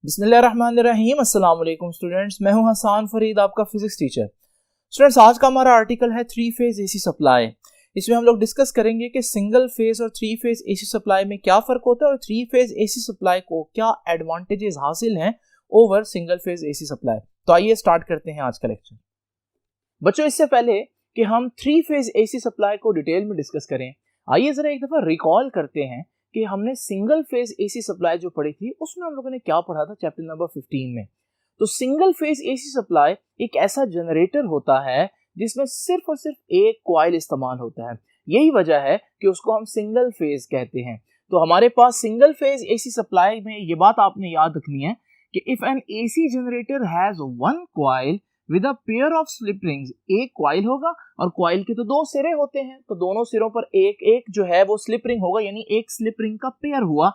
बिस्मिल्लाहिर्रहमानिर्रहीम। अस्सलाम वालेकुम स्टूडेंट्स, मैं हूं हसान फरीद, आपका फिजिक्स टीचर। स्टूडेंट्स, आज का हमारा आर्टिकल है थ्री फेज एसी सप्लाई। इसमें हम लोग डिस्कस करेंगे कि सिंगल फेज और थ्री फेज एसी सप्लाई में क्या फ़र्क होता है और थ्री फेज एसी सप्लाई को क्या एडवांटेजेस हासिल हैं over single phase AC supply. तो आइए स्टार्ट करते हैं आज का लेक्चर। बच्चों, इससे पहले कि हम थ्री फेज एसी सप्लाई को डिटेल में डिस्कस करें, आइए ज़रा एक दफ़ा रिकॉल करते हैं कि हमने सिंगल फेज एसी सप्लाई जो पढ़ी थी उसमें हम लोगों ने क्या पढ़ा था चैप्टर नंबर 15 में। तो सिंगल फेज एसी सप्लाई एक ऐसा जनरेटर होता है जिसमें सिर्फ और सिर्फ एक कॉइल इस्तेमाल होता है। यही वजह है कि उसको हम सिंगल फेज कहते हैं। तो हमारे पास सिंगल फेज एसी सप्लाई में ये बात आपने याद रखनी है कि if N AC generator has one coil with a pair of slip rings, एक कॉइल होगा और कॉइल के तो दो सिरे होते हैं, तो दोनों सिरों पर एक एक जो है वो स्लिप रिंग होगा, यानी एक स्लिप रिंग का पेयर हुआ।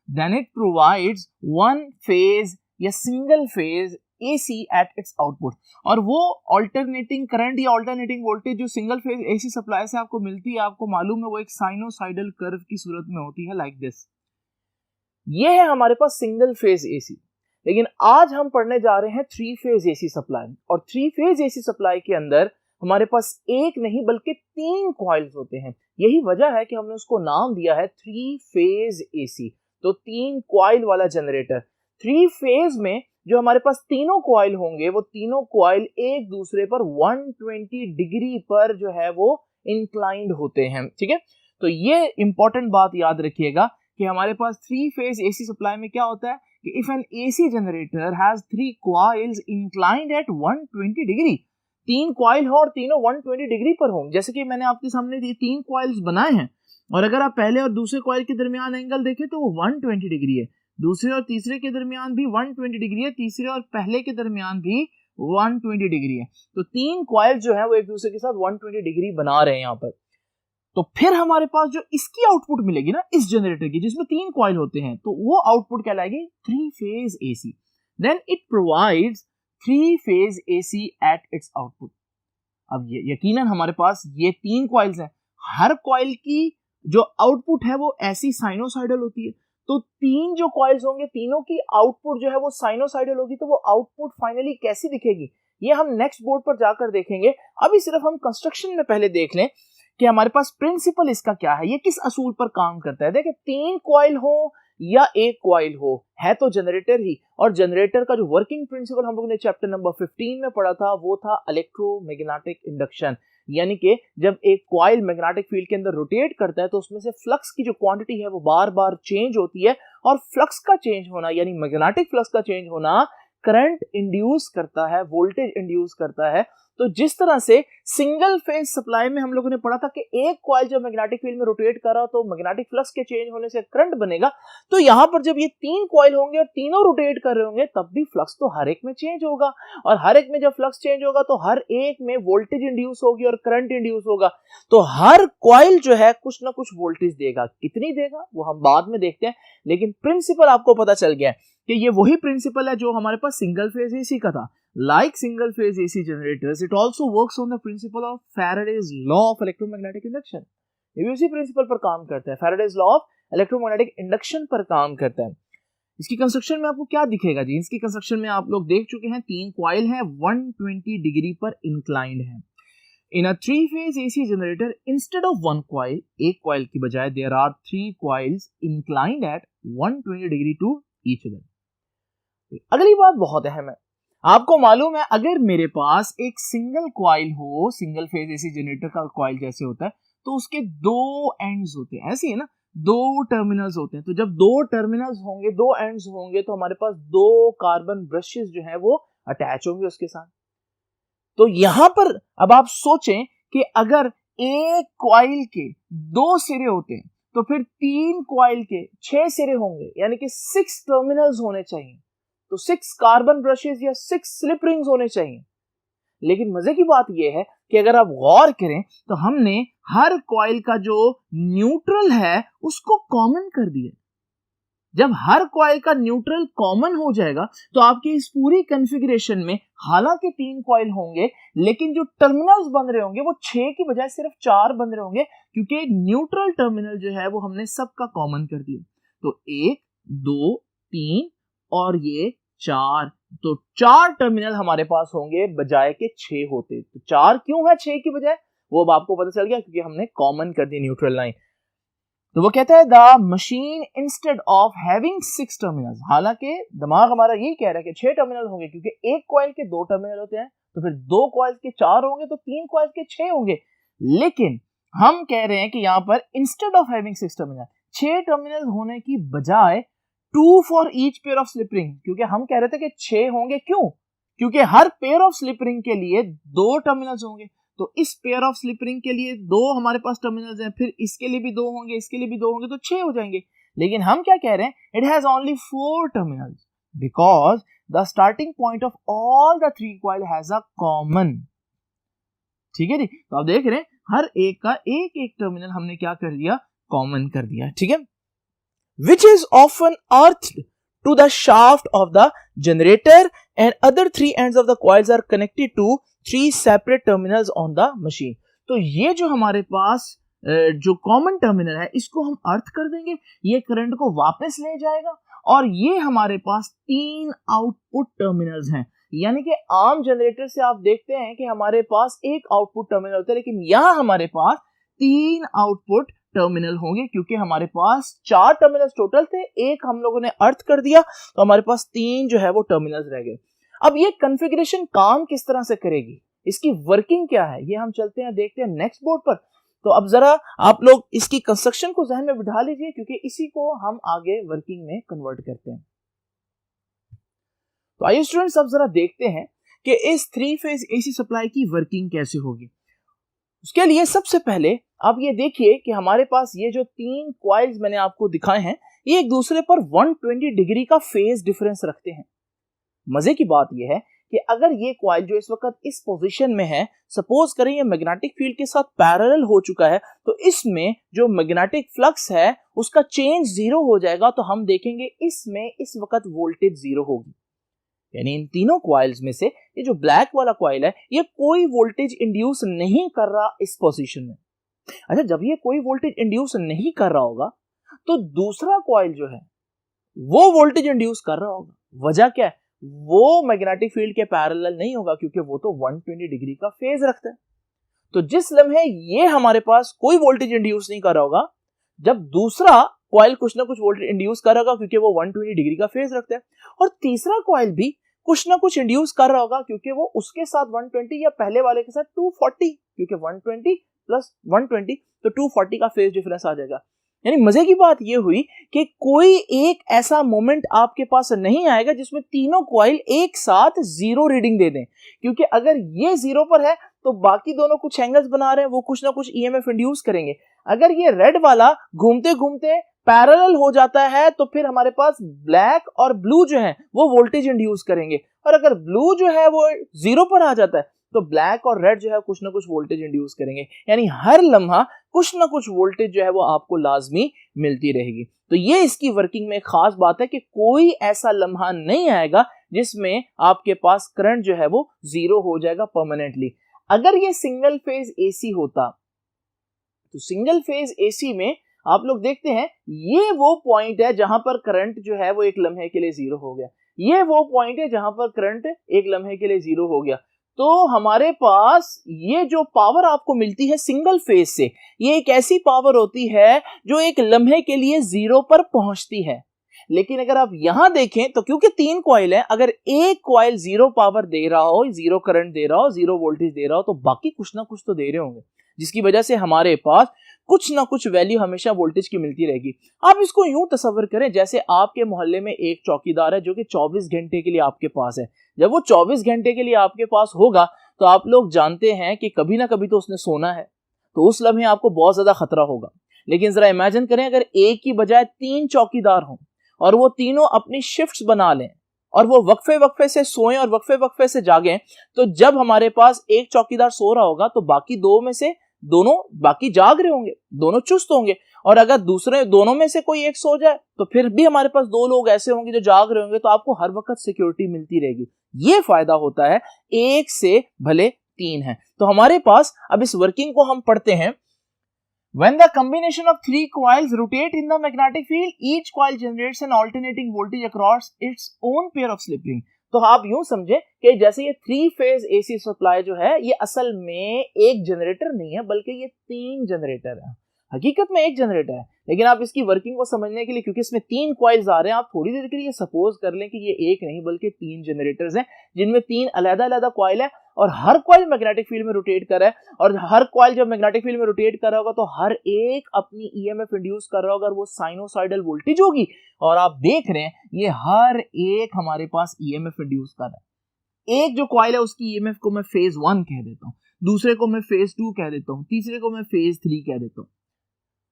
Then it provides one phase या single phase AC at its output. और वो अल्टरनेटिंग करंट या अल्टरनेटिंग वोल्टेज जो सिंगल फेज एसी सप्लाई से आपको मिलती है, आपको मालूम है वो एक साइनोसाइडल कर्व की सूरत में होती है, लाइक दिस। ये है हमारे पास सिंगल फेज एसी। लेकिन आज हम पढ़ने जा रहे हैं थ्री फेज एसी सप्लाई, और थ्री फेज एसी सप्लाई के अंदर हमारे पास एक नहीं बल्कि तीन कॉइल्स होते हैं। यही वजह है कि हमने उसको नाम दिया है थ्री फेज एसी। तो तीन कॉइल वाला जनरेटर। थ्री फेज में जो हमारे पास तीनों कॉइल होंगे वो तीनों कॉइल एक दूसरे पर 120 डिग्री पर जो है वो इंक्लाइंड होते हैं। ठीक है, तो ये इंपॉर्टेंट बात याद रखिएगा कि हमारे पास थ्री फेज एसी सप्लाई में क्या होता है कि if N AC generator has three coils inclined at 120 degree, तीन कॉइल हो और तीनों 120 डिग्री पर हों। जैसे कि मैंने आपके सामने ये तीन कॉइल्स बनाए हैं, और अगर आप पहले और दूसरे कॉइल के दरमियान एंगल देखें तो वो 120 डिग्री है, दूसरे और तीसरे के दरमियान भी 120 डिग्री है, तीसरे और पहले के दरमियान भी 120 डिग्री है। तो तीन कॉइल जो है वो एक दूसरे के साथ 120 डिग्री बना रहे हैं यहाँ पर। तो फिर हमारे पास जो इसकी आउटपुट मिलेगी ना इस जनरेटर की, जिसमें तीन कॉइल होते हैं, तो वो आउटपुट कहलाएगी three phase AC. Then it provides three phase AC at its output. अब ये यकीनन हमारे पास ये तीन कॉइल्स हैं, हर कॉइल की जो आउटपुट है वो ऐसी साइनोसाइडल होती है। तो तीन जो कॉइल्स होंगे तीनों की आउटपुट जो है वो साइनोसाइडल होगी। तो वो आउटपुट फाइनली कैसी दिखेगी ये हम नेक्स्ट बोर्ड पर जाकर देखेंगे। अभी सिर्फ हम कंस्ट्रक्शन में पहले देख लें कि हमारे पास प्रिंसिपल इसका क्या है, ये किस असूल पर काम करता है। देखिए, तीन कॉइल हो या एक कॉइल हो, है तो जनरेटर ही। और जनरेटर का जो वर्किंग प्रिंसिपल हम लोगों ने चैप्टर नंबर 15 में पढ़ा था वो था इलेक्ट्रोमैग्नेटिक इंडक्शन। यानी कि जब एक कॉइल मैग्नेटिक फील्ड के अंदर रोटेट करता है तो उसमें से फ्लक्स की जो क्वांटिटी है वो बार बार चेंज होती है, और फ्लक्स का चेंज होना यानी मैग्नेटिक फ्लक्स का चेंज होना करंट इंड्यूस करता है, वोल्टेज इंड्यूस करता है। तो जिस तरह से सिंगल फेज सप्लाई में हम लोगों ने पढ़ा था कि एक कॉइल जब मैग्नेटिक फील्ड में रोटेट कर रहा तो मैग्नेटिक फ्लक्स के चेंज होने से करंट बनेगा, तो यहां पर जब ये तीन कॉइल होंगे और तीनों रोटेट कर रहे होंगे तब भी फ्लक्स तो हर एक में चेंज होगा, और हर एक में जब फ्लक्स चेंज होगा तो हर एक में वोल्टेज इंड्यूस होगी और करंट इंड्यूस होगा। तो हर कॉइल जो है कुछ ना कुछ वोल्टेज देगा, कितनी देगा वो हम बाद में देखते हैं, लेकिन प्रिंसिपल आपको पता चल गया है कि ये वही प्रिंसिपल है जो हमारे पास सिंगल फेज एसी का था। Like single phase AC generators, it also works on the principle of Faraday's law of electromagnetic induction. ये भी उसी प्रिंसिपल पर काम करता है, Faraday's law of electromagnetic induction पर काम करता है। इसकी कंस्ट्रक्शन में आपको क्या दिखेगा जी? इसकी कंस्ट्रक्शन में आप लोग देख चुके हैं, तीन कॉइल है 120 डिग्री पर इंक्लाइंड है। In a three phase AC generator, instead of one coil, एक कॉइल की बजाय there are three coils inclined at 120 degree to each other. अगली बात बहुत अहम है, आपको मालूम है अगर मेरे पास एक सिंगल कॉइल हो, सिंगल फेज एसी जनरेटर का कॉइल जैसे होता है, तो उसके दो एंड्स होते हैं, ऐसे ही है ना, दो टर्मिनल्स होते हैं। तो जब दो टर्मिनल्स होंगे, दो एंड्स होंगे, तो हमारे पास दो कार्बन ब्रशेस जो है वो अटैच होंगे उसके साथ। तो यहां पर अब आप सोचें कि अगर एक कॉइल के दो सिरे होते हैं तो फिर तीन कॉइल के 6 सिरे होंगे, यानी कि 6 टर्मिनल्स होने चाहिए। तो 6 कार्बन ब्रशेस या 6 स्लिप रिंग्स होने चाहिए। लेकिन मजे की बात यह है कि अगर आप गौर करें तो हमने हर कॉइल का जो न्यूट्रल है उसको कॉमन कर दिया। जब हर कॉइल का न्यूट्रल कॉमन हो जाएगा तो आपकी इस पूरी कॉन्फ़िगरेशन में हालांकि 3 कॉइल होंगे, लेकिन जो टर्मिनल्स बन रहे होंगे वो 6 की बजाय सिर्फ 4 बन रहे होंगे, क्योंकि न्यूट्रल टर्मिनल जो है वो हमने सबका कॉमन कर दिया। तो 1 2 3 और ये 4, तो 4 टर्मिनल हमारे पास होंगे बजाय के 6 होते। तो 4 क्यों है 6 की बजाय, वो अब आपको पता चल गया क्योंकि हमने कॉमन कर दी न्यूट्रल लाइन। तो वो कहता है the machine instead of having 6 terminals, हालांकि दिमाग हमारा यही कह रहा है कि 6 टर्मिनल होंगे क्योंकि एक कॉइल के 2 टर्मिनल होते हैं, तो फिर 2 कॉइल्स के 4 होंगे तो 3 कॉइल्स के 6 होंगे। लेकिन हम कह रहे हैं कि यहां पर instead of having 6 terminal, 6 terminal होने की बजाय 2 for each pair of slip ring, क्योंकि हम कह रहे थे कि 6 होंगे। क्यों? क्योंकि हर पेयर ऑफ स्लिप रिंग के लिए 2 टर्मिनल्स होंगे, तो इस पेयर ऑफ स्लिप रिंग के लिए 2 हमारे पास टर्मिनल्स हैं, फिर इसके लिए भी 2 होंगे, इसके लिए भी 2 होंगे, तो 6 हो जाएंगे। लेकिन हम क्या कह रहे हैं, it has only 4 terminals because the starting point of all the 3 coil has a common. ठीक है जी, तो आप देख रहे हैं हर एक का एक एक टर्मिनल हमने क्या कर दिया, कॉमन कर दिया। ठीक है, which is often earthed to the shaft of the generator and other 3 ends of the coils are connected to 3 separate terminals on the machine। तो ये जो हमारे पास जो कॉमन टर्मिनल है इसको हम अर्थ कर देंगे, ये करंट को वापस ले जाएगा, और ये हमारे पास 3 आउटपुट टर्मिनल्स हैं। यानी कि आम जनरेटर से आप देखते हैं कि हमारे पास एक आउटपुट टर्मिनल होता है, लेकिन यहां हमारे पास 3 आउटपुट टर्मिनल होंगे क्योंकि हमारे पास 4 टर्मिनल्स टोटल थे, एक हम लोगों ने अर्थ कर दिया, तो हमारे पास 3 जो है वो टर्मिनल्स रह गए। अब ये कॉन्फ़िगरेशन काम किस तरह से करेगी, इसकी वर्किंग क्या है, ये हम चलते हैं देखते हैं नेक्स्ट बोर्ड पर। तो अब जरा आप लोग इसकी कंस्ट्रक्शन को ज़हन में बिठा लीजिए क्योंकि इसी को हम आगे वर्किंग में कन्वर्ट करते हैं। तो आइए स्टूडेंट्स अब जरा देखते हैं कि इस 3 फेज एसी सप्लाई की वर्किंग कैसे होगी। उसके लिए सबसे पहले आप ये देखिए कि हमारे पास ये जो 3 कॉइल्स मैंने आपको दिखाए हैं ये एक दूसरे पर 120 डिग्री का फेज डिफरेंस रखते हैं। मजे की बात यह है कि अगर ये कॉइल जो इस वक्त इस पोजीशन में है, सपोज करें ये मैग्नेटिक फील्ड के साथ पैरेलल हो चुका है, तो इसमें जो मैग्नेटिक फ्लक्स है उसका चेंज 0 हो जाएगा, तो हम देखेंगे इसमें इस वक्त वोल्टेज 0 होगी। यानी इन तीनों कॉइल्स में से ये जो ब्लैक वाला कॉइल है ये कोई वोल्टेज इंड्यूस नहीं कर रहा इस पोजीशन में। अच्छा, जब ये कोई वोल्टेज इंड्यूस नहीं कर रहा होगा तो दूसरा कॉइल जो है वो वोल्टेज इंड्यूस कर रहा होगा। वजह क्या है, वो मैग्नेटिक फील्ड के पैरेलल नहीं होगा क्योंकि वो तो 120 डिग्री का फेज रखता है। तो जिस लम्हे ये हमारे पास कोई वोल्टेज इंड्यूस नहीं कर रहा होगा, जब दूसरा कॉइल कुछ ना कुछ वोल्टेज इंड्यूस कर रहा होगा क्योंकि वो 120 डिग्री का फेज रखता है, और तीसरा कॉइल भी कुछ ना कुछ इंड्यूस कर रहा होगा क्योंकि वो उसके साथ 120 या पहले वाले के साथ 240, क्योंकि 120 प्लस 120 तो 240 का फेज डिफरेंस आ जाएगा। यानी मजे की बात ये हुई कि कोई एक ऐसा मोमेंट आपके पास नहीं आएगा जिसमें तीनों कॉइल एक साथ 0 रीडिंग दे दें, क्योंकि अगर ये 0 पर है तो बाकी दोनों कुछ एंगल्स बना रहे हैं, वो कुछ ना कुछ ईएमएफ इंड्यूस करेंगे। अगर ये रेड वाला घूमते घूमते पैरेलल हो जाता है तो फिर हमारे पास ब्लैक और ब्लू जो है वो वोल्टेज इंड्यूस करेंगे, और अगर ब्लू जो है वो 0 पर आ जाता है तो ब्लैक और रेड जो है कुछ ना कुछ वोल्टेज इंड्यूस करेंगे। यानी हर लम्हा कुछ ना कुछ वोल्टेज जो है वो आपको लाजमी मिलती रहेगी। तो ये इसकी वर्किंग में एक खास बात है कि कोई ऐसा लम्हा नहीं आएगा जिसमें आपके पास करंट जो है वो 0 हो जाएगा परमानेंटली। अगर ये सिंगल फेज एसी होता तो सिंगल फेज एसी में आप लोग देखते हैं ये वो पॉइंट है जहां पर करंट जो है वो एक लम्हे के लिए 0 हो गया, ये वो पॉइंट है जहां पर करंट एक लम्हे के लिए 0 हो गया। तो हमारे पास ये जो पावर आपको मिलती है सिंगल फेज से, ये एक ऐसी पावर होती है जो एक लम्हे के लिए 0 पर पहुंचती है। लेकिन अगर आप यहां देखें तो क्योंकि 3 कॉइल है, अगर एक कॉइल 0 पावर दे रहा हो, 0 करंट दे रहा हो, 0 वोल्टेज दे रहा हो, तो बाकी कुछ ना कुछ तो दे रहे होंगे, जिसकी वजह से हमारे पास कुछ ना कुछ वैल्यू हमेशा वोल्टेज की मिलती रहेगी। आप इसको यूं तस्वर करें जैसे आपके मोहल्ले में एक चौकीदार है जो कि 24 घंटे के लिए आपके पास है। जब वो 24 घंटे के लिए आपके पास होगा तो आप लोग जानते हैं कि कभी ना कभी तो उसने सोना है, तो उस लम्हे आपको बहुत ज्यादा खतरा होगा। लेकिन जरा इमेजिन करें अगर एक की बजाय 3 चौकीदार हों और वो तीनों अपनी शिफ्ट्स बना लें और वो वक्फे वक्फे से सोएं और वक्फे वक्फे से जागें, तो जब हमारे पास एक चौकीदार सो रहा होगा तो बाकी दो में से दोनों बाकी जाग रहे होंगे, दोनों चुस्त होंगे, और अगर दूसरे दोनों में से कोई एक सो जाए तो फिर भी हमारे पास 2 लोग ऐसे होंगे जो जाग रहे होंगे, तो आपको हर वक्त सिक्योरिटी मिलती रहेगी। ये फायदा होता है एक से भले 3 है। तो हमारे पास अब इस वर्किंग को हम पढ़ते हैं। When the combination of three coils rotate in the magnetic field, each coil generates an alternating voltage across its own pair of slip ring. तो आप यूं समझे कि जैसे ये 3 फेज एसी सप्लाई जो है ये असल में एक जनरेटर नहीं है बल्कि ये 3 जनरेटर है। हकीकत में एक जनरेटर है, लेकिन आप इसकी वर्किंग को समझने के लिए, क्योंकि इसमें 3 कॉइल्स आ रहे हैं, आप थोड़ी देर के लिए सपोज कर लें कि ये एक नहीं बल्कि 3 जनरेटर्स हैं जिनमें 3 अलग-अलग कॉइल है और हर कॉइल मैग्नेटिक फील्ड में रोटेट कर रहा है। और हर कॉइल जब मैग्नेटिक फील्ड में रोटेट कर रहा होगा तो हर एक अपनी ईएमएफ इंड्यूस कर रहा होगा और वो साइनोसॉइडल वोल्टेज होगी। और आप देख रहे हैं ये हर एक हमारे पास ईएमएफ इंड्यूस कर रहा है। एक जो कॉइल है उसकी ईएमएफ को मैं फेज 1 कह देता हूं, दूसरे को मैं फेज 2 कह देता हूं, तीसरे को मैं फेज 3 कह देता हूं।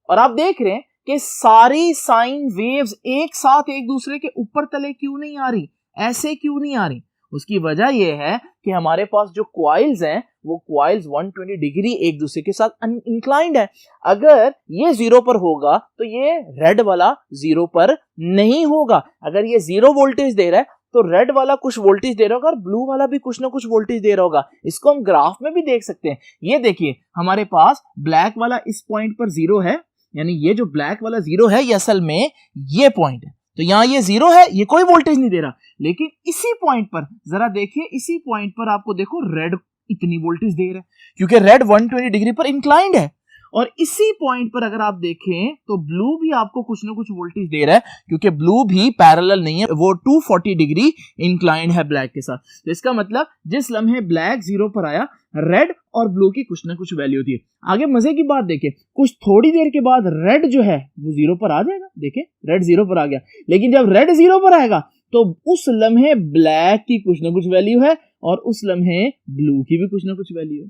और आप देख रहे हैं कि सारी साइन वेव्स एक साथ एक दूसरे के ऊपर तले क्यों नहीं आ रही, ऐसे क्यों नहीं आ रही? उसकी वजह यह है कि हमारे पास जो कॉइल्स हैं वो कॉइल्स 120 डिग्री एक दूसरे के साथ इंक्लाइंड है। अगर ये 0 पर होगा तो ये रेड वाला 0 पर नहीं होगा। अगर ये 0 वोल्टेज दे रहा है तो रेड वाला कुछ वोल्टेज दे रहा होगा और ब्लू वाला भी कुछ ना कुछ वोल्टेज दे रहा होगा। इसको हम ग्राफ में भी देख सकते हैं। ये देखिए हमारे पास ब्लैक वाला इस पॉइंट पर 0 है, यानी ये जो ब्लैक वाला 0 है ये असल में ये पॉइंट है। तो यहां ये 0 है, ये कोई वोल्टेज नहीं दे रहा। लेकिन इसी पॉइंट पर जरा देखिए, इसी पॉइंट पर आपको देखो रेड इतनी वोल्टेज दे रहा है क्योंकि रेड 120 डिग्री पर इंक्लाइंड है। और इसी पॉइंट पर अगर आप देखें तो ब्लू भी आपको कुछ ना कुछ वोल्टेज दे रहा है क्योंकि ब्लू भी पैरेलल नहीं है, वो 240 डिग्री इंक्लाइंड है ब्लैक के साथ। तो इसका मतलब जिस लम्हे ब्लैक 0 पर आया, रेड और ब्लू की कुछ ना कुछ वैल्यू थी। आगे मजे की बात देखें, कुछ थोड़ी देर के बाद रेड जो है वो 0 पर आ जाएगा। देखें रेड 0 पर आ गया, लेकिन जब रेड 0 पर आएगा तो उस लम्हे ब्लैक की कुछ ना कुछ वैल्यू है और उस लम्हे ब्लू की भी कुछ ना कुछ वैल्यू है।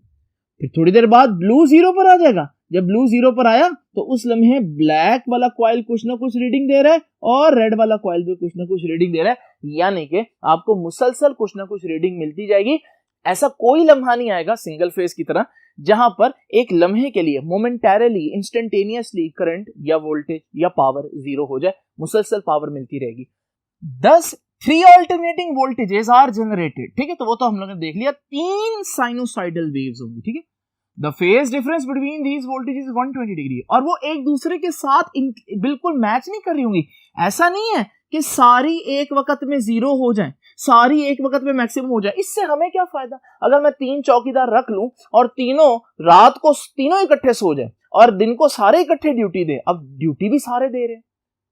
फिर थोड़ी देर बाद ब्लू 0 पर आ जाएगा। जब ब्लू 0 पर आया तो उस लम्हे ब्लैक वाला कॉइल कुछ ना कुछ रीडिंग दे रहा है और रेड वाला कॉइल भी कुछ ना कुछ रीडिंग दे रहा है, यानी कि आपको मुसलसल कुछ ना कुछ रीडिंग मिलती जाएगी। ऐसा कोई लम्हा नहीं आएगा सिंगल फेज की तरह जहां पर एक लम्हे के लिए मोमेंटरली इंस्टेंटेनियसली करंट या वोल्टेज या पावर 0 हो जाए। मुसलसल पावर मिलती रहेगी। 10 3 ऑल्टरनेटिंग वोल्टेजेस आर जनरेटेड। ठीक है, तो वो तो हम लोगों ने देख लिया। 3 साइनोसॉइडल वेव्स होंगी। ठीक है, the phase difference between these voltages 120 degree, और वो एक दूसरे के साथ बिल्कुल मैच नहीं कर रही होंगी। ऐसा नहीं है कि सारी एक वक्त में 0 हो जाए, सारी एक वक्त में मैक्सिमम हो जाए। इससे हमें क्या फायदा? अगर मैं 3 चौकीदार रख लूं और तीनों रात को तीनों इकट्ठे सो जाए और दिन को सारे इकट्ठे ड्यूटी दे, अब ड्यूटी भी सारे दे रहे हैं,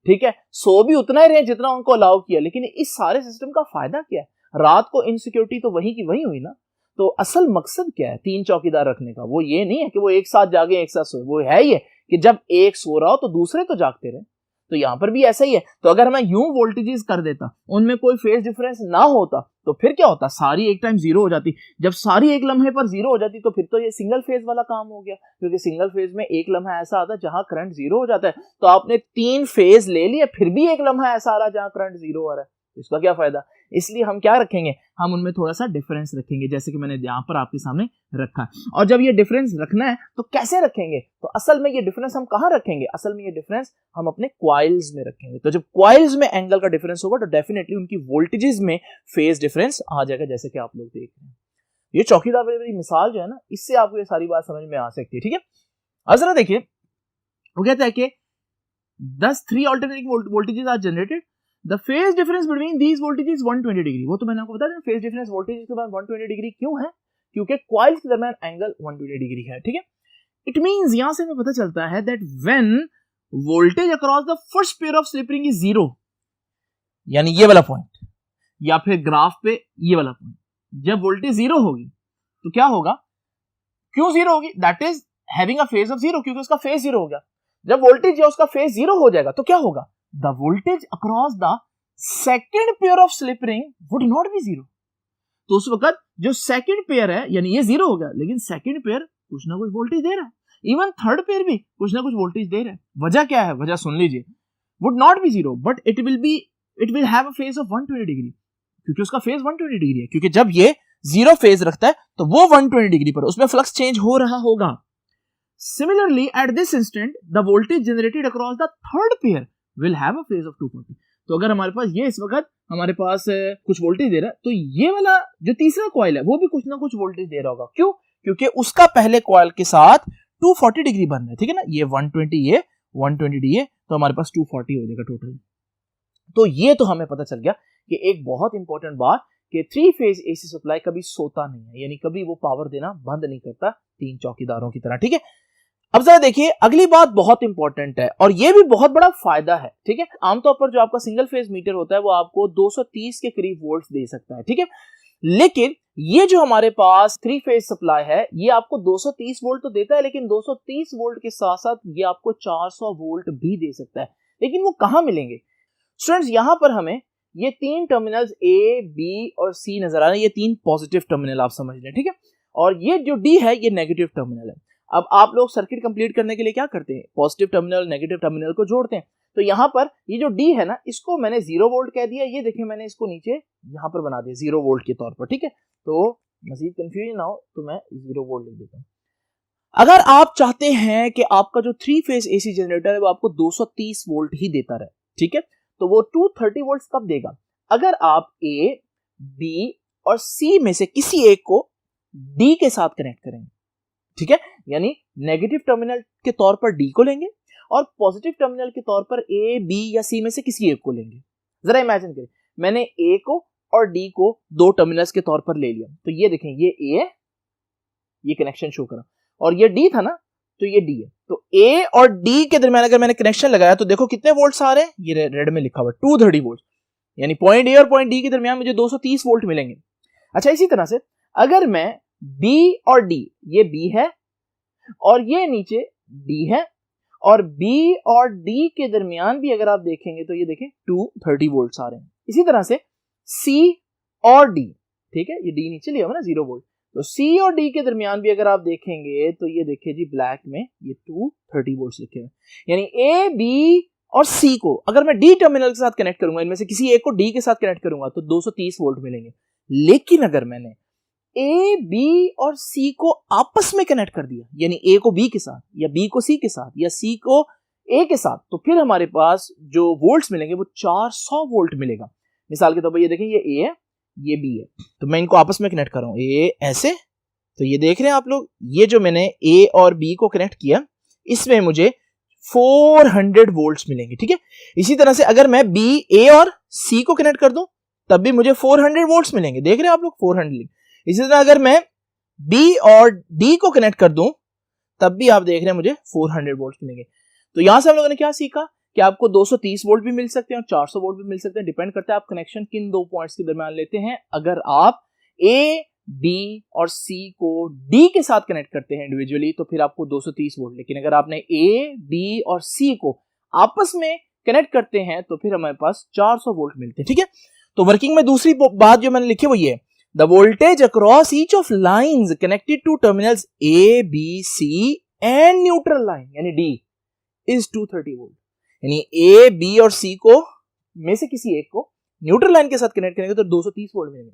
ठीक है, सो भी उतना ही रहे जितना उनको अलाउ किया, लेकिन इस सारे सिस्टम का फायदा क्या है? रात को इनसिक्योरिटी तो वही की वही हुई ना। तो असल मकसद क्या है 3 चौकीदार रखने का? वो ये नहीं है कि वो एक साथ जागे एक साथ सोए, वो है ये कि जब एक सो रहा हो तो दूसरे तो जागते रहे। तो यहां पर भी ऐसा ही है। तो अगर मैं यूं वोल्टेजेस कर देता, उनमें कोई फेज डिफरेंस ना होता तो फिर क्या होता? सारी एक टाइम 0 हो जाती। जब सारी एक लम्हे पर 0 हो जाती तो फिर तो ये सिंगल फेज वाला काम हो गया, क्योंकि सिंगल फेज में एक लम्हा ऐसा आता है जहां करंट 0 हो जाता है। तो आपने 3 फेज ले लिए, फिर भी एक लम्हा ऐसा आ रहा है जहां करंट 0 हो रहा है, इसका क्या फायदा? इसलिए हम क्या रखेंगे, हम उनमें थोड़ा सा डिफरेंस रखेंगे, जैसे कि मैंने यहां पर आपके सामने रखा है। और जब ये डिफरेंस रखना है तो कैसे रखेंगे? तो असल में ये डिफरेंस हम कहां रखेंगे? असल में ये डिफरेंस हम अपने क्वाइल्स में रखेंगे। तो जब क्वाइल्स में एंगल का डिफरेंस होगा तो डेफिनेटली उनकी वोल्टेजेस में फेज डिफरेंस आ जाएगा, जैसे कि आप लोग देख रहे हैं। ये चौकीदार वाली मिसाल जो है ना, इससे आपको ये सारी बात समझ में आ सकती है। ठीक है, अब जरा देखिए, वो कहता है कि 3 alternating voltages are generated, the phase difference between these voltages 120 degree. वो तो मैंने आपको बता दिया फेज डिफरेंस वोल्टेज के बाद 120 डिग्री क्यों है? क्योंकि कॉइल्स के दरमियान एंगल 120 डिग्री है। ठीक है, इट मींस यहां से हमें पता चलता है that when voltage across the first pair of slip ring is 0, यानी ये वाला पॉइंट, या फिर ग्राफ पे ये वाला पॉइंट, जब वोल्टेज 0 होगी तो क्या होगा? क्यों 0 होगी? That is having a phase of 0, क्योंकि उसका फेज 0 हो गया। जब वोल्टेज या उसका फेज 0 हो जाएगा तो क्या होगा? The voltage across the second pair of slip ring would not be 0. तो उस वक्त जो सेकंड पेयर है, यानी ये 0 हो गया, लेकिन सेकंड पेयर कुछ ना कुछ वोल्टेज दे रहा है, इवन थर्ड पेयर भी कुछ ना कुछ वोल्टेज दे रहा है। वजह क्या है? वजह सुन लीजिए, would not be 0 but it will have a phase of 120 degree, क्योंकि उसका फेज 120 डिग्री है, क्योंकि जब ये 0 फेज रखता है तो वो 120 डिग्री पर उसमें फ्लक्स चेंज हो रहा होगा। Similarly, at this instant, the voltage generated across the third pair will have a phase of 240. तो अगर हमारे पास ये इस वक्त हमारे पास कुछ वोल्टेज दे रहा है, तो ये वाला जो तीसरा कॉइल है वो भी कुछ ना कुछ वोल्टेज दे रहा होगा। क्यों? क्योंकि उसका पहले कॉइल के साथ 240 डिग्री बन रहा है, ठीक है ना, ये 120 ये 120 ये, तो हमारे पास 240 हो जाएगा टोटल। तो ये तो हमें पता चल गया कि एक बहुत इंपॉर्टेंट बात कि 3 फेज एसी सप्लाई कभी सोता नहीं है, यानी कभी वो पावर देना बंद नहीं करता, 3 चौकीदारों की तरह, ठीक है। अब जरा देखिए अगली बात बहुत इंपॉर्टेंट है और ये भी बहुत बड़ा फायदा है, ठीक है। आमतौर पर जो आपका सिंगल फेज मीटर होता है वो आपको 230 के करीब वोल्ट दे सकता है, ठीक है, लेकिन ये जो हमारे पास 3 फेज सप्लाई है ये आपको 230 वोल्ट तो देता है, लेकिन 230 वोल्ट के साथ साथ ये आपको 400 वोल्ट भी दे सकता है। लेकिन वो कहां मिलेंगे स्टूडेंट्स? यहां पर हमें ये 3 टर्मिनल्स ए, बी और सी नजर आ रहे हैं, ये 3 पॉजिटिव टर्मिनल आप समझ लें, ठीक है, और ये जो डी है ये नेगेटिव टर्मिनल है। अब आप लोग सर्किट कंप्लीट करने के लिए क्या करते हैं, पॉजिटिव टर्मिनल नेगेटिव टर्मिनल को जोड़ते हैं। तो यहाँ पर ये जो डी है ना, इसको मैंने 0 वोल्ट कह दिया, ये देखिए मैंने इसको नीचे यहाँ पर बना दिया 0 वोल्ट के तौर पर, ठीक है। तो मजीद कंफ्यूजन ना हो तो मैं 0 वोल्ट लिख देता हूँ। अगर आप चाहते हैं कि आपका जो 3 फेज एसी जनरेटर है वो आपको 230 वोल्ट ही देता रहे, ठीक है, तो वो 230 वोल्ट कब देगा? अगर आप ए, बी और सी में से किसी एक को डी के साथ कनेक्ट करेंगे, ठीक है, यानी नेगेटिव टर्मिनल के तौर पर डी को लेंगे और पॉजिटिव टर्मिनल के तौर पर ए, बी या सी में से किसी एक को लेंगे। जरा इमेजिन करें, मैंने ए को और डी को 2 टर्मिनल्स के तौर पर ले लिया, तो ये देखें ये ए है, ये कनेक्शन शो करा, और ये डी था ना, तो ये डी है। तो ए और डी के दरमियान अगर मैंने कनेक्शन लगाया तो देखो कितने वोल्ट्स आ रहे हैं, ये रेड में लिखा हुआ 230 वोल्ट, यानी पॉइंट ए और पॉइंट डी के दरमियान मुझे 230 वोल्ट मिलेंगे। अच्छा, इसी तरह से अगर मैं बी और डी, ये बी है और ये नीचे डी है, और बी और डी के दरमियान भी अगर आप देखेंगे तो ये देखें 230 वोल्ट्स आ रहे हैं। इसी तरह से सी और डी, ठीक है, ये डी नीचे लिया हुआ ना 0 वोल्ट, तो सी और डी के दरमियान भी अगर आप देखेंगे तो ये देखिए जी ब्लैक में ये 230 वोल्ट्स लिखे हुए, यानी ए, बी और सी को अगर मैं डी टर्मिनल के साथ कनेक्ट करूंगा, इनमें से किसी एक को डी के साथ कनेक्ट करूंगा तो 230 वोल्ट मिलेंगे। लेकिन अगर मैंने ए, बी और सी को आपस में कनेक्ट कर दिया, यानी ए को बी के साथ या बी को सी के साथ या सी को ए के साथ, तो फिर हमारे पास जो वोल्ट्स मिलेंगे वो 400 वोल्ट मिलेगा। मिसाल के तौर पर ये देखें, ये ए है, ये बी है, तो मैं इनको आपस में कनेक्ट कर रहा हूं, ए ऐसे, तो ये देख रहे हैं आप लोग, ये जो मैंने ए और बी को कनेक्ट किया इसमें मुझे 400 वोल्ट्स मिलेंगे, ठीक है। इसी तरह से अगर मैं बी, ए और सी को कनेक्ट कर दूं तब भी मुझे 400 वोल्ट्स मिलेंगे, देख रहे हैं आप लोग 400। इसी तरह अगर मैं बी और डी को कनेक्ट कर दूं तब भी आप देख रहे हैं मुझे 400 वोल्ट मिलेंगे। तो यहां से हम लोगों ने क्या सीखा कि आपको 230 वोल्ट भी मिल सकते हैं और 400 वोल्ट भी मिल सकते हैं, डिपेंड करता है आप कनेक्शन किन 2 पॉइंट्स के दरमियान लेते हैं। अगर आप ए, बी और सी को डी के साथ कनेक्ट करते हैं इंडिविजुअली तो फिर आपको 230 वोल्ट, लेकिन अगर आपने ए, बी और सी को आपस में कनेक्ट करते हैं तो फिर हमारे पास 400 वोल्ट मिलते हैं, ठीक है। तो वर्किंग में दूसरी बात जो मैंने लिखी वो ये है, the voltage across each of lines connected to terminals A, B, C and neutral line यानी D is 230 volt, यानी A, B और C को में से किसी एक को न्यूट्रल लाइन के साथ कनेक्ट करेंगे तो 230 वोल्ट मिलेंगे।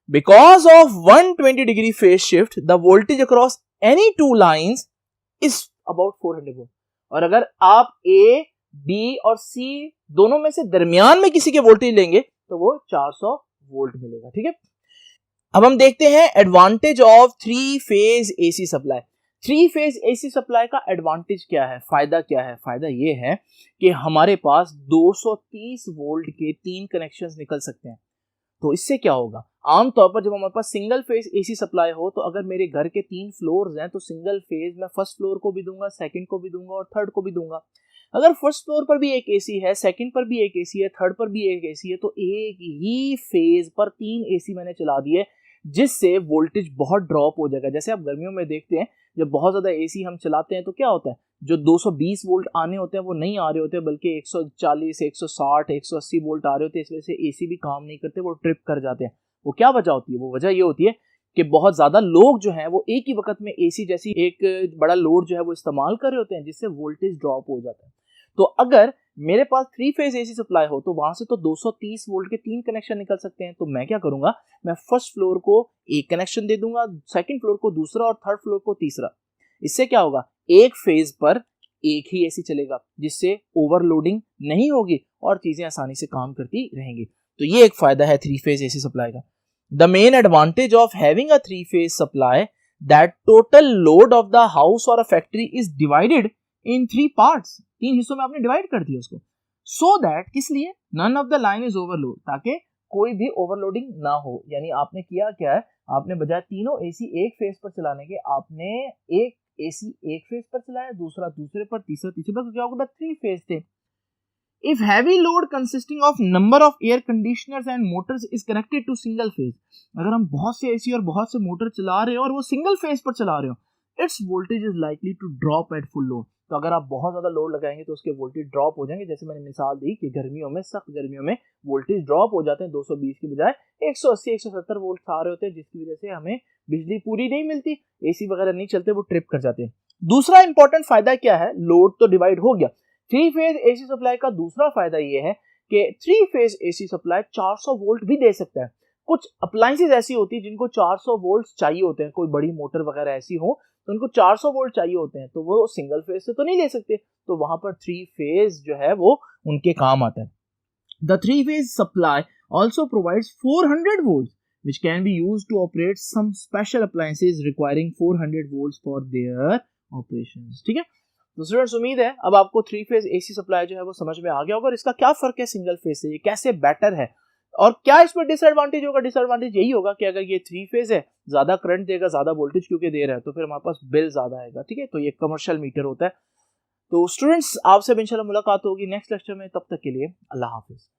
Because of 120 degree phase shift, the voltage across any 2 lines is about 400 volt। और अगर आप A, B और C दोनों में से दरमियान में किसी के वोल्टेज लेंगे तो वो 400 वोल्ट मिलेगा, ठीक है। अब हम देखते हैं advantage of 3 phase AC supply. 3 phase AC supply का एडवांटेज क्या है, फायदा क्या है? फायदा ये है कि हमारे पास 230 वोल्ट के 3 कनेक्शंस निकल सकते हैं। तो इससे क्या होगा, आमतौर पर जब हमारे पास सिंगल फेज एसी सप्लाई हो तो अगर मेरे घर के 3 फ्लोर्स हैं तो सिंगल फेज मैं फर्स्ट फ्लोर को भी दूंगा, सेकंड को भी दूंगा और थर्ड को भी दूंगा। अगर फर्स्ट फ्लोर पर भी एक एसी है, सेकंड पर भी एक एसी है, थर्ड पर भी एक एसी है, तो एक ही फेज पर 3 एसी मैंने चला दिए जिससे वोल्टेज बहुत ड्रॉप हो जाएगा। जैसे आप गर्मियों में देखते हैं जब बहुत ज्यादा एसी हम चलाते हैं तो क्या होता है, जो 220 वोल्ट आने होते हैं वो नहीं आ रहे होते बल्कि 140, 160, 180 वोल्ट आ रहे होते हैं। इस वजह से एसी भी काम नहीं करते, वो ट्रिप कर जाते हैं। वो क्या वजह होती है? वो वजह ये होती है कि बहुत ज्यादा लोग जो हैं वो एक ही वक्त में एसी जैसी एक बड़ा लोड जो है वो इस्तेमाल कर रहे होते हैं जिससे वोल्टेज ड्रॉप हो जाता है। तो अगर मेरे पास 3 फेज एसी सप्लाई हो तो वहां से तो 230 वोल्ट के 3 कनेक्शन निकल सकते हैं। तो मैं क्या करूंगा, मैं फर्स्ट फ्लोर को एक कनेक्शन दे दूंगा, सेकंड फ्लोर को दूसरा और थर्ड फ्लोर को तीसरा। इससे क्या होगा, एक फेज पर एक ही एसी चलेगा जिससे ओवरलोडिंग नहीं होगी और चीजें आसानी से काम करती रहेंगी। तो ये एक फायदा है 3 फेज एसी सप्लाई का। The main advantage of having a 3 phase supply that total load of the house or a factory is divided in 3 parts, 3 हिस्सों में आपने डिवाइड कर दिया उसको, so that किस लिए, none of the line is overload, ताकि कोई भी ओवरलोडिंग ना हो। यानी आपने किया क्या है, आपने बजाय तीनों एसी एक फेज पर चलाने के, आपने एक एसी एक फेज पर चलाया, दूसरा दूसरे पर, तीसरा तीसरे पर, तो क्या होगा, 3 फेज थे। If heavy load consisting of number of air conditioners and motors is connected to single phase, अगर हम बहुत से एसी और बहुत से मोटर चला रहे हो और वो सिंगल फेज पर चला रहे हो, its voltage is likely to drop at full load, तो अगर आप बहुत ज्यादा लोड लगाएंगे तो उसके वोल्टेज ड्रॉप हो जाएंगे। जैसे मैंने मिसाल दी कि गर्मियों में, सख्त गर्मियों में वोल्टेज ड्रॉप हो जाते हैं, 220 की बजाय 180-170 वोल्ट आ रहे होते हैं, जिसकी वजह से हमें बिजली पूरी नहीं मिलती, एसी वगैरह नहीं चलते, वो ट्रिप कर जाते हैं। दूसरा इंपॉर्टेंट फायदा क्या है, लोड तो डिवाइड हो गया। 3 फेज एसी सप्लाई का दूसरा फायदा ये है कि 3 फेज एसी सप्लाई 400 वोल्ट भी दे सकता है। कुछ अप्लायंसेस ऐसी होती है जिनको 400 वोल्ट चाहिए होते हैं, कोई बड़ी मोटर वगैरह ऐसी हो तो उनको 400 वोल्ट चाहिए होते हैं, तो वो सिंगल फेज से तो नहीं ले सकते, तो वहां पर 3 फेज जो है वो उनके काम आता है। The 3 phase supply also provides 400 volts which can be used to operate some special appliances requiring 400 volts for their operations। ठीक है, तो स्टूडेंट्स उम्मीद है अब आपको 3 फेज एसी सप्लाई जो है वो समझ में आ गया होगा और इसका क्या फर्क है सिंगल फेज से, ये कैसे बेटर है और क्या इसमें डिसएडवांटेज होगा। डिसएडवांटेज यही होगा कि अगर ये 3 फेज है, ज्यादा करंट देगा, ज्यादा वोल्टेज क्योंकि दे रहा है, तो फिर हमारे पास बिल ज्यादा आएगा। ठीक है, तो ये कमर्शियल मीटर होता है। तो स्टूडेंट्स आपसे इंशाल्लाह मुलाकात होगी नेक्स्ट लेक्चर में, तब तक के लिए अल्लाह हाफिज।